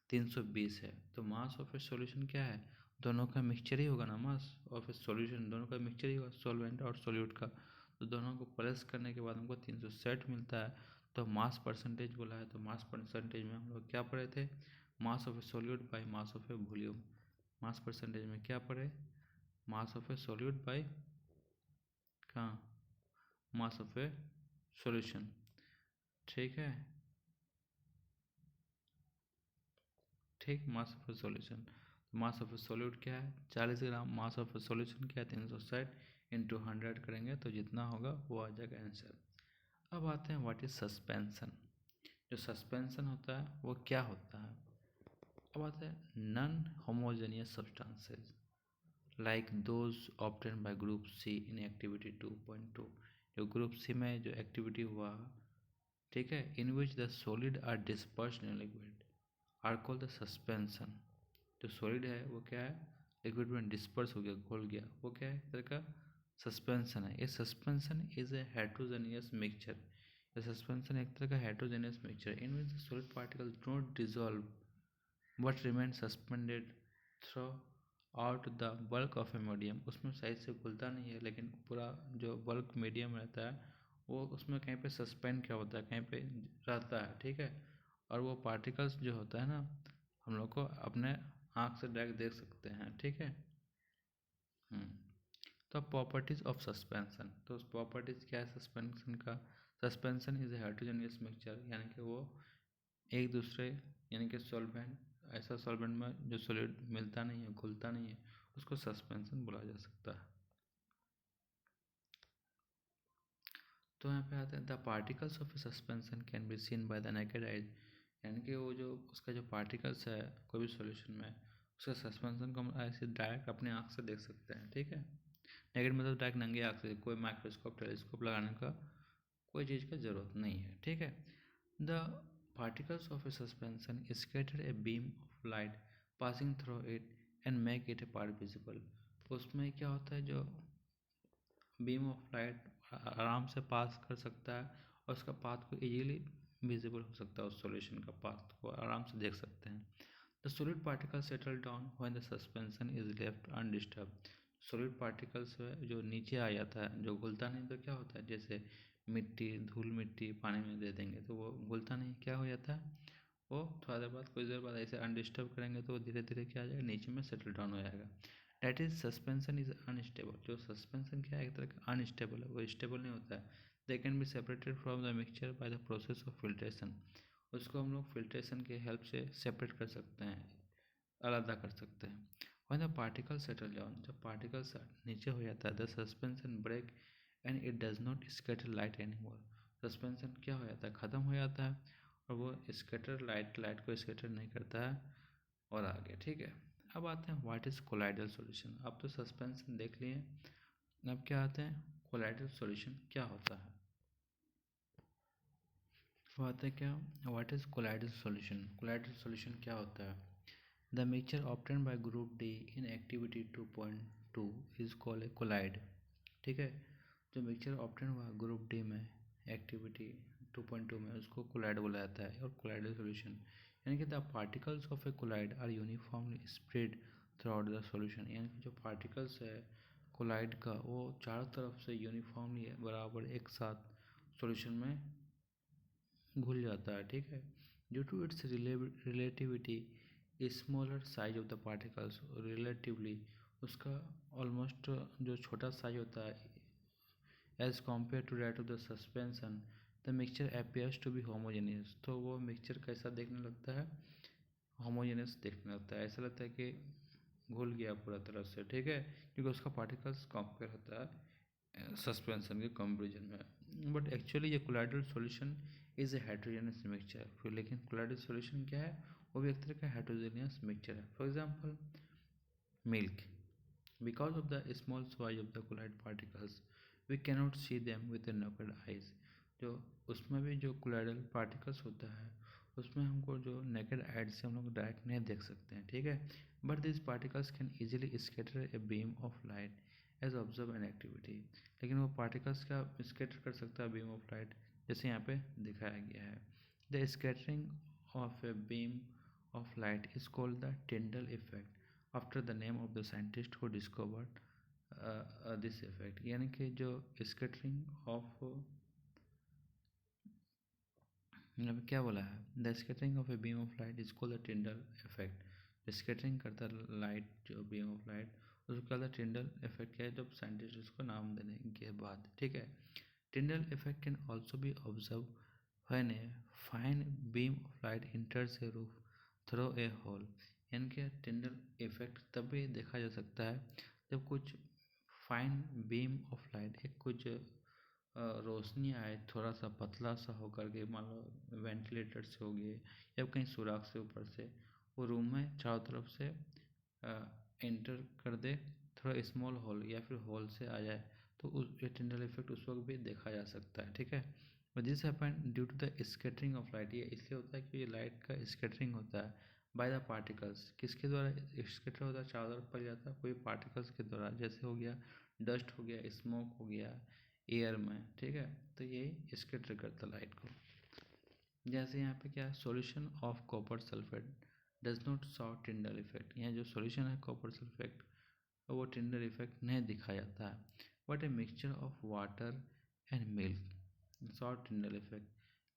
Speaker 1: 320 है। तो मास ऑफ ए सॉल्यूशन क्या है, दोनों का मिक्सचर ही होगा ना, मास ऑफ ए सॉल्यूशन दोनों का मिक्सचर ही होगा, सॉल्वेंट और सॉल्यूट का। तो दोनों को प्लस करने के बाद हमको 360 मिलता है। तो मास परसेंटेज बोला है, तो मास परसेंटेज में हम लोग क्या पढ़े थे, मास of a solute by mass of A volume. Mass percentage में क्या पढ़े, मास ऑफ ए सॉल्यूट बाई कहाँ, मास ऑफ ए सॉल्यूशन, ठीक है, ठीक। मास of a solution, mass of a solute क्या है 40 ग्राम, मास ऑफ ए सॉल्यूशन क्या है 360 इंटू 100 करेंगे तो जितना होगा वो आ जाएगा आंसर। अब आते हैं व्हाट इज सस्पेंशन। जो सस्पेंशन होता है वो क्या होता है। अब आते हैं non homogeneous substances like those obtain by group C in activity 2.2। जो ग्रुप सी में जो एक्टिविटी हुआ, ठीक है, in which the solid are dispersed in liquid are called the suspension. जो सॉलिड है वो क्या है, लिक्विड में डिस्पर्स हो गया, घोल गया, वो क्या है तरह का सस्पेंशन है। ये suspension is a heterogeneous mixture. ये सस्पेंशन एक तरह का heterogeneous mixture in which the solid particle don't dissolve but remain suspended through out the bulk of a medium. उसमें सही से घुलता नहीं है, लेकिन पूरा जो बल्क मीडियम रहता है वो उसमें कहीं पे सस्पेंड क्या होता है, कहीं पे रहता है, ठीक है। और वो पार्टिकल्स जो होता है ना, हम लोग को अपने आँख से डायरेक्ट देख सकते हैं, ठीक है। तो प्रॉपर्टीज ऑफ सस्पेंशन, तो उस प्रॉपर्टीज क्या है सस्पेंशन का, suspension is a heterogeneous mixture, यानी कि वो एक दूसरे यानी कि सॉल्वेंट ऐसा सॉल्वेंट में जो सॉलिड मिलता नहीं है, घुलता नहीं है, उसको सस्पेंशन बोला जा सकता है। तो यहाँ पे आते हैं, the particles of A suspension can be seen by the naked eyes, यानी कि वो जो उसका जो पार्टिकल्स है कोई भी सॉल्यूशन में, उसका सस्पेंशन को हम ऐसे डायरेक्ट अपने आँख से देख सकते हैं। ठीक है, नेकेड मतलब डायरेक्ट नंगे आँख से, कोई माइक्रोस्कोप टेलीस्कोप लगाने का कोई चीज़ का ज़रूरत नहीं है। ठीक है, the particles of A suspension scatter a beam of light passing through it and make it A part visible. उसमें क्या होता है, जो बीम ऑफ लाइट आराम से पास कर सकता है और उसका पाथ को इजीली विजिबल हो सकता है, उस सॉल्यूशन का पाथ को आराम से देख सकते हैं। The solid particle settle down when the suspension is left undisturb. Solid particles जो नीचे आ जाता है, जो घुलता नहीं, तो क्या होता है, जैसे मिट्टी, धूल मिट्टी पानी में दे देंगे तो वो घुलता नहीं, क्या हो जाता है, वो थोड़ा देर बाद, कुछ देर बाद ऐसे अनडिस्टर्ब करेंगे तो वो धीरे धीरे क्या आ जाएगा, नीचे में सेटल डाउन हो जाएगा। That is suspension is unstable. जो सस्पेंशन क्या है, एक तरह का अनस्टेबल है, वो स्टेबल नहीं होता है। They can be separated from the mixture by the process of filtration. उसको हम लोग फिल्ट्रेशन के हेल्प से सेपरेट कर सकते हैं, अलग कर सकते हैं। when the particles settle down, जब पार्टिकल्स नीचे हो जाता है, the suspension break and it does not scatter light anymore. Suspension क्या हो जाता है, ख़त्म हो जाता है और वो स्कैटर लाइट को स्कैटर नहीं करता है और आगे। ठीक है, अब आते हैं व्हाट इज़ कोलाइडल सॉल्यूशन। अब तो सस्पेंशन देख लिए, अब क्या आते हैं, कोलाइडल सॉल्यूशन क्या होता है। वो आता है क्या, what is colloidal solution. Colloidal solution क्या होता है, the mixture obtained by group D in activity 2.2 is called a colloid. ठीक है, जो मिक्सचर ऑब्टेन हुआ ग्रुप डी में एक्टिविटी 2.2 में, उसको कोलाइड बोला जाता है, और कोलाइडल सॉल्यूशन यानी कि the particles of a colloid are uniformly spread throughout the solution. यानी कि जो पार्टिकल्स है कोलाइड का, वो चारों तरफ से यूनिफॉर्मली बराबर एक साथ सॉल्यूशन में घुल जाता है। ठीक है, due to its relativity smaller size of the particles, relatively उसका ऑलमोस्ट जो छोटा साइज होता है as compare to that of the suspension, the mixture appears to be homogeneous. तो वो मिक्सचर कैसा देखने लगता है, होमोजेनियस देखने लगता है, ऐसा लगता है कि घुल गया पूरा तरह से। ठीक है, क्योंकि उसका पार्टिकल्स कंपेयर होता है सस्पेंशन के कंपेरिजन में। बट एक्चुअली ये colloidal solution is A heterogeneous mixture. फिर लेकिन कोलाइडल सॉल्यूशन क्या है, वो भी एक तरह का हेट्रोजेनियस मिक्सचर है। For example milk, because of the small size of the colloid particles we cannot see them with the naked eyes। जो उसमें भी जो colloidal particles होता है, उसमें हमको जो naked eyes से हम लोग डायरेक्ट नहीं देख सकते हैं। ठीक है, but these particles can easily scatter a beam of light as observed in activity। लेकिन वो particles का scatter कर सकता है beam of light, जैसे यहाँ पे दिखाया गया है। The scattering of a beam of light is called the Tyndall effect after the name of the scientist who discovered this effect. यानी कि जो स्कैटरिंग ऑफ, क्या बोला है, the scattering of A beam of light is called the Tyndall effect. Scattering करता light, जो beam of light, उसको कहता है टिंडल इफेक्ट। क्या है, जब साइंटिस्ट उसको नाम देने के बाद। ठीक है, Tyndall effect can also be observe when a fine beam of light enters a roof through a hole. यानी कि टिंडल इफेक्ट तब भी देखा जा सकता है जब कुछ फाइन बीम ऑफ लाइट, एक कुछ रोशनी आए, थोड़ा सा पतला सा होकर के, मान लो वेंटिलेटर से हो गए या कहीं सुराख से ऊपर से, वो रूम में चारों तरफ से एंटर कर दे, थोड़ा स्मॉल होल या फिर होल से आ जाए, तो उस टिंडल इफेक्ट उस वक्त भी देखा जा सकता है। ठीक है, this happen due to the scattering of light. ये इसलिए होता है कि ये लाइट का स्कैटरिंग होता है बाय द पार्टिकल्स। किसके द्वारा स्कैटर होता है, चारों तरफ फैल जाता है कोई पार्टिकल्स के द्वारा, जैसे हो गया डस्ट, हो गया स्मोक, हो गया एयर में। ठीक है, तो ये स्कैटर करता है लाइट को। जैसे यहाँ पे क्या, solution of copper sulphate does not show Tyndall effect. यहाँ जो सॉल्यूशन है कॉपर सल्फेट, वो टिंडल इफेक्ट नहीं दिखाया जाता है। But A mixture of water and milk show Tyndall effect.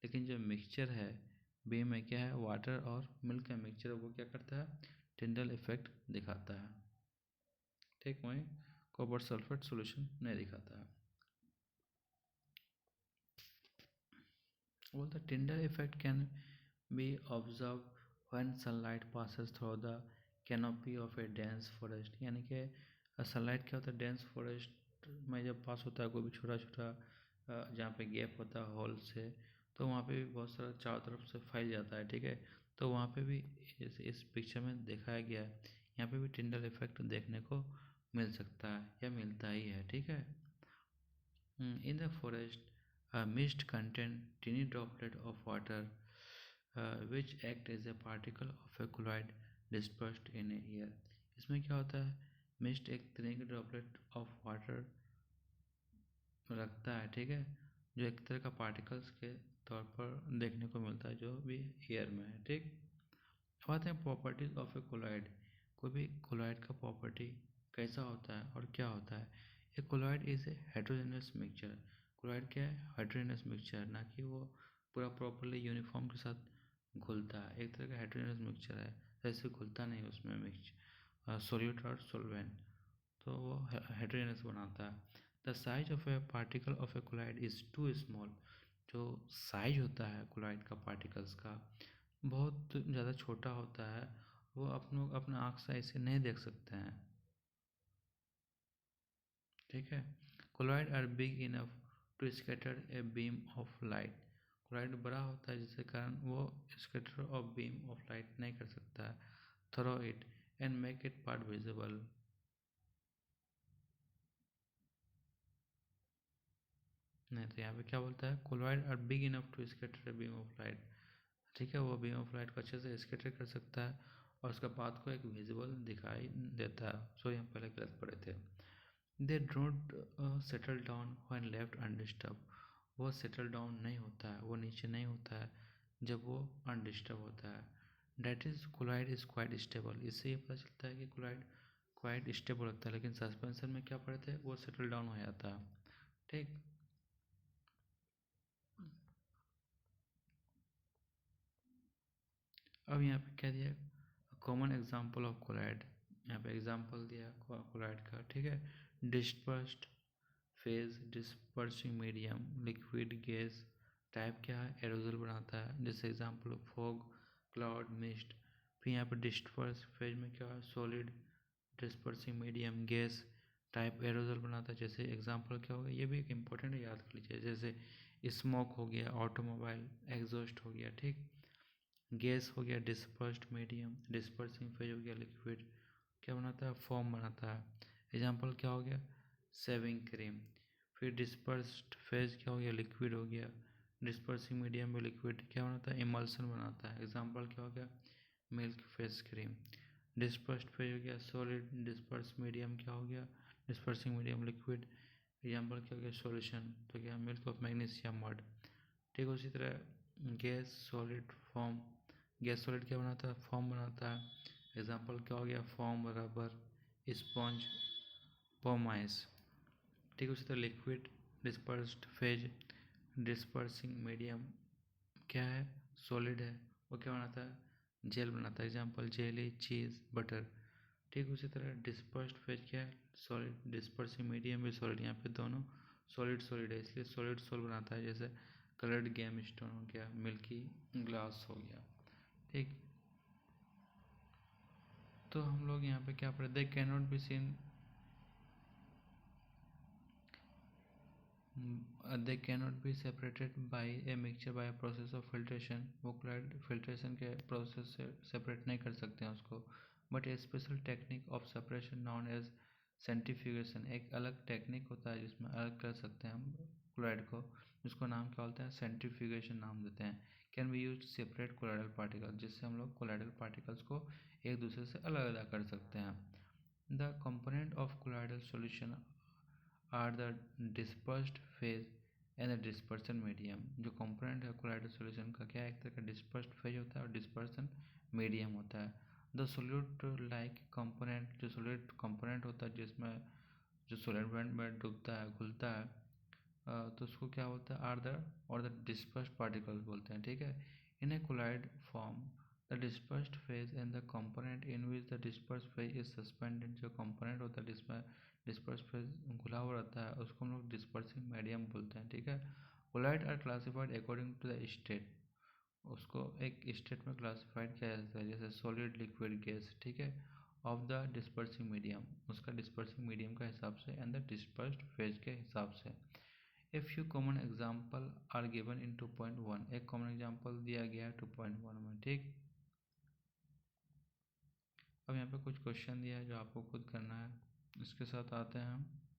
Speaker 1: लेकिन जो मिक्सचर है बी में, क्या है, वाटर और मिल्क का मिक्सचर, वो क्या करता है, टिंडल इफेक्ट दिखाता है। ठीक, वहीं कॉपर सल्फेट सॉल्यूशन नहीं दिखाता है। Well, the Tyndall effect can be observed when sunlight passes through the canopy of a dense forest, यानी कि सनलाइट क्या होता है, डेंस फॉरेस्ट में जब पास होता है कोई भी छोटा छोटा जहाँ पे गैप होता है हॉल से, तो वहाँ पे भी बहुत सारा चारों तरफ से फैल जाता है, ठीक है। तो वहाँ पे भी इस पिक्चर में दिखाया गया है, यहाँ पे भी टिंडल इफेक्ट देखने को मिल सकता है या मिलता ही है, ठीक है। In the forest, a mist contains tiny droplet of water which act as a particle of a colloid dispersed in a air. इसमें क्या होता है, मिस्ट एक तरह की ड्रॉपलेट ऑफ वाटर रखता है, ठीक है, जो एक तरह का पार्टिकल्स के तौर पर देखने को मिलता है जो भी एयर में है, ठीक। अब आते हैं प्रॉपर्टीज ऑफ ए कोलॉइड। कोई भी कोलॉइड का प्रॉपर्टी कैसा होता है और क्या होता है। A colloid is a heterogeneous mixture. Colloid क्या है, हेट्रोजेनस मिक्सचर, ना कि वो पूरा प्रॉपरली यूनिफॉर्म के साथ घुलता है, एक तरह का हेट्रोजेनस मिक्सचर है, जैसे घुलता नहीं उसमें मिक्स सोल्यूट और सोलवेंट, तो वो हेट्रोजेनस बनाता है। The size of a particle of a colloid is too small. जो साइज होता है कोलॉइड का पार्टिकल्स का बहुत ज़्यादा छोटा होता है, वो अपना आँख से ऐसे नहीं देख सकते हैं, ठीक है। Colloid are big enough to scatter a beam of light. Colloid बड़ा होता है जिसके कारण वो scatter of beam of light नहीं कर सकता है through it and make it part visible. नहीं तो यहाँ पे क्या बोलता है, colloid are big enough to scatter a beam of light, ठीक है, वो बीम ऑफ लाइट को अच्छे से स्कैटर कर सकता है और उसका पाथ को एक विजिबल दिखाई देता है। सो हम पहले गलत पढ़े थे। They don't settle down when left undisturb. वो सेटल डाउन नहीं होता है, वो नीचे नहीं होता है जब वो अनडिस्टर्ब होता है। That is colloid is quite stable. इससे ये पता चलता है कि कोलॉइड क्वाइट स्टेबल होता है, लेकिन सस्पेंशन में क्या पढ़े थे, वो सेटल डाउन हो जाता है, ठीक। अब यहाँ पे क्या दिया, कॉमन एग्जाम्पल ऑफ कोलॉइड, यहाँ पे एग्जाम्पल दिया कोलॉइड का, ठीक है। Dispersed phase, dispersing medium, liquid, gas. Type क्या है, एरोजल बनाता है, जैसे एग्जाम्पल फॉग, क्लाउड, मिस्ट। फिर यहाँ पे डिस्पर्स फेज में क्या है, solid, dispersing medium, gas. Type aerogel बनाता है, जैसे एग्जाम्पल क्या होगा, ये भी एक इम्पोर्टेंट है, याद कर लीजिए, जैसे स्मोक हो गया, ऑटोमोबाइल, एग्जॉस्ट हो गया, ठीक। गैस हो गया डिस्पर्स्ड मीडियम, डिस्पर्सिंग फेज हो गया लिक्विड, क्या बनाता है, फॉर्म बनाता है। एग्जाम्पल क्या हो गया, सेविंग क्रीम। फिर डिस्पर्स्ड फेज क्या हो गया, लिक्विड हो गया, डिस्पर्सिंग मीडियम में लिक्विड क्या बनाता है, इमल्सन बनाता है। एग्जाम्पल क्या हो गया, milk face cream. Dispersed phase हो गया सॉलिड, डिस्पर्स मीडियम क्या हो गया, डिस्पर्सिंग मीडियम लिक्विड। एग्जाम्पल क्या हो गया, सॉल्यूशन, तो क्या मिल्क ऑफ मैग्नीशियम मड, ठीक। उसी तरह gas solid form, gas solid क्या बनाता है, फॉर्म बनाता है। एग्जाम्पल क्या हो गया, फॉर्म, रबर, स्पॉन्ज, पोमाइस, ठीक। उसी तरह liquid, dispersed phase, dispersing medium क्या है, सॉलिड है, वो क्या बनाता है, जेल बनाता है। एग्जाम्पल जेली, चीज़, बटर, ठीक। उसी तरह डिस्पर्स्ड फेज क्या है, सॉलिड, डिस्पर्सिंग मीडियम भी सॉलिड, यहाँ पे दोनों सॉलिड सॉलिड है इसलिए सॉलिड सोल बनाता है, जैसे कलर्ड गेम स्टोन हो गया, मिल्की ग्लास हो गया, ठीक। तो हम लोग यहाँ पे क्या पढ़े, they cannot be seen, they cannot be separated by a mixture by process of filtration. वो क्लाइड फिल्ट्रेशन के प्रोसेस से सेपरेट नहीं कर सकते हैं उसको, but a special technique of separation known as centrifugation. एक अलग टेक्निक होता है जिसमें अलग कर सकते हैं हम क्लोराइड को, जिसको नाम क्या होता है, सेंट्रीफ्यूगेशन नाम देते हैं। Can be use separate colloidal particle, जिससे हम लोग कोलाइडल पार्टिकल्स को एक दूसरे से अलग अलग कर सकते हैं। The component of colloidal solution are the dispersed phase and the dispersion medium. जो कंपोनेंट है कोलाइडल सॉल्यूशन का क्या है, एक तरह का डिस्पर्स्ड फेज होता है और डिस्पर्सन मीडियम होता है। द सोल्यूट लाइक कंपोनेंट, जो सोल्यूट कंपोनेंट होता है जिसमें जो सोलेंट में डूबता है, घुलता है, तो उसको क्या बोलते हैं, आर द और द डिस्पर्स्ड पार्टिकल्स बोलते हैं, ठीक है। In a colloid form the dispersed phase and the component in which the dispersed phase is suspended. जो कंपोनेंट होता है जिसमें डिस्पर्स फेज घुला हुआ रहता है उसको हम लोग डिस्पर्सिंग मीडियम बोलते हैं, ठीक है। Colloid are classified according to the state. उसको एक स्टेट में क्लासिफाइड किया जाता है, जैसे सॉलिड, लिक्विड, गैस, ठीक है, ऑफ द डिस्पर्सिंग मीडियम, उसका डिस्पर्सिंग मीडियम का हिसाब से, एंड द डिस्पर्स्ड फेज के हिसाब से। A few common example are given in 2.1, एक कॉमन एग्जाम्पल दिया गया है 2.1 में, ठीक। अब यहाँ पे कुछ क्वेश्चन दिया है जो आपको खुद करना है। इसके साथ आते हैं हम